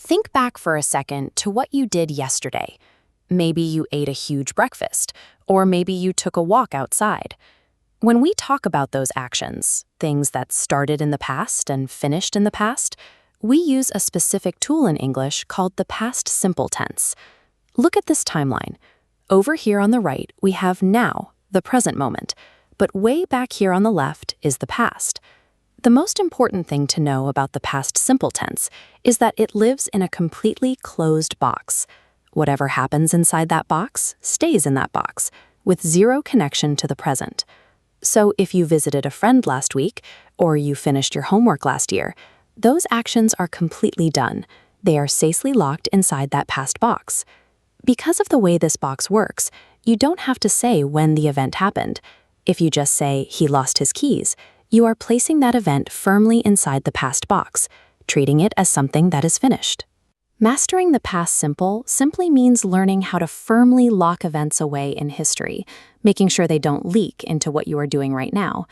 Think back for a second to what you did yesterday. Maybe you ate a huge breakfast, or maybe you took a walk outside. When we talk about those actions, things that started in the past and finished in the past, we use a specific tool in English called the past simple tense. Look at this timeline. Over here on the right, we have now, the present moment, but way back here on the left is the past. The most important thing to know about the past simple tense is that it lives in a completely closed box. Whatever happens inside that box stays in that box, with zero connection to the present. So if you visited a friend last week, or you finished your homework last year, those actions are completely done. They are safely locked inside that past box. Because of the way this box works, you don't have to say when the event happened. If you just say, he lost his keys, you are placing that event firmly inside the past box, treating it as something that is finished. Mastering the past simple simply means learning how to firmly lock events away in history, making sure they don't leak into what you are doing right now.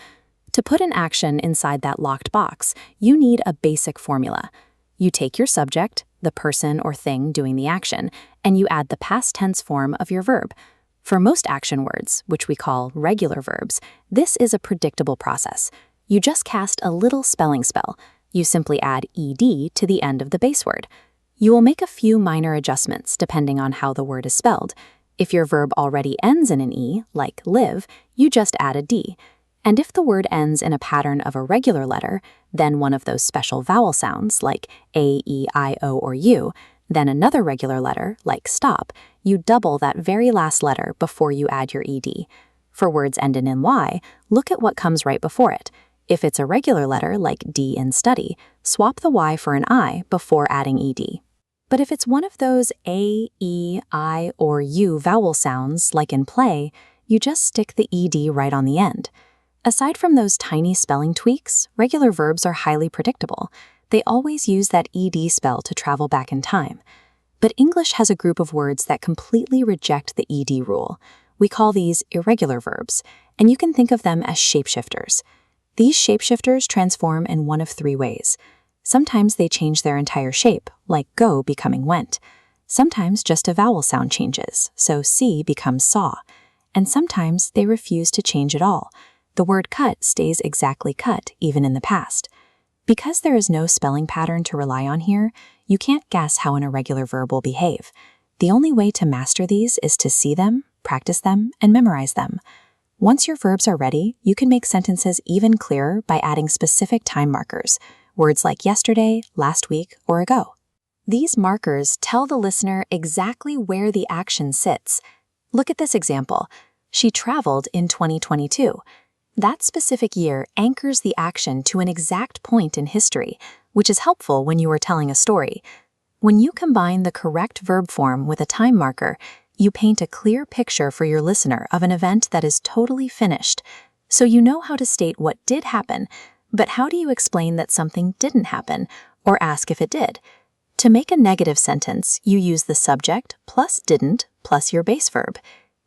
To put an action inside that locked box, you need a basic formula. You take your subject, the person or thing doing the action, and you add the past tense form of your verb. For most action words, which we call regular verbs, this is a predictable process. You just cast a little spelling spell. You simply add ed to the end of the base word. You will make a few minor adjustments depending on how the word is spelled. If your verb already ends in an e, like live, you just add a d. And if the word ends in a pattern of a regular letter, then one of those special vowel sounds like a, e, I, o, or u, then another regular letter, like stop, you double that very last letter before you add your ed. For words ended in y, look at what comes right before it. If it's a regular letter, like D in study, swap the Y for an I before adding ED. But if it's one of those A, E, I, or U vowel sounds, like in play, you just stick the ED right on the end. Aside from those tiny spelling tweaks, regular verbs are highly predictable. They always use that ED spell to travel back in time. But English has a group of words that completely reject the ED rule. We call these irregular verbs, and you can think of them as shapeshifters. These shapeshifters transform in one of three ways. Sometimes they change their entire shape, like go becoming went. Sometimes just a vowel sound changes, so see becomes saw. And sometimes they refuse to change at all. The word cut stays exactly cut, even in the past. Because there is no spelling pattern to rely on here, you can't guess how an irregular verb will behave. The only way to master these is to see them, practice them, and memorize them. Once your verbs are ready, you can make sentences even clearer by adding specific time markers, words like yesterday, last week, or ago. These markers tell the listener exactly where the action sits. Look at this example. She traveled in 2022. That specific year anchors the action to an exact point in history, which is helpful when you are telling a story. When you combine the correct verb form with a time marker, you paint a clear picture for your listener of an event that is totally finished. So you know how to state what did happen, but how do you explain that something didn't happen, or ask if it did? To make a negative sentence, you use the subject plus didn't plus your base verb.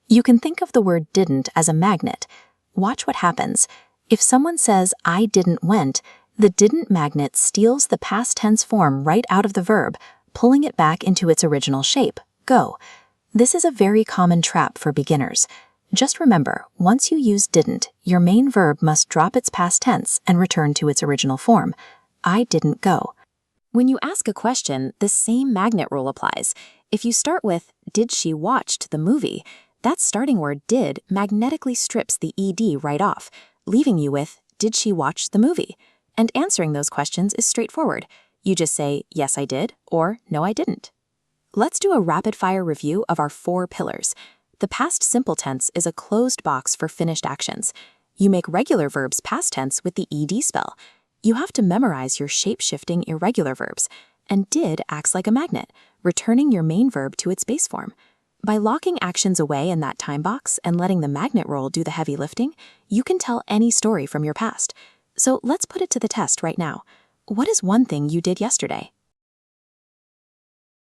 You can think of the word didn't as a magnet. Watch what happens. If someone says, I didn't went, the didn't magnet steals the past tense form right out of the verb, pulling it back into its original shape, go. This is a very common trap for beginners. Just remember, once you use didn't, your main verb must drop its past tense and return to its original form. I didn't go. When you ask a question, the same magnet rule applies. If you start with, did she watched the movie? That starting word did magnetically strips the ed right off, leaving you with, did she watch the movie? And answering those questions is straightforward. You just say, yes, I did, or no, I didn't. Let's do a rapid-fire review of our 4 pillars. The past simple tense is a closed box for finished actions. You make regular verbs past tense with the ed spell. You have to memorize your shape-shifting irregular verbs. And did acts like a magnet, returning your main verb to its base form. By locking actions away in that time box and letting the magnet rule do the heavy lifting, you can tell any story from your past. So let's put it to the test right now. What is one thing you did yesterday?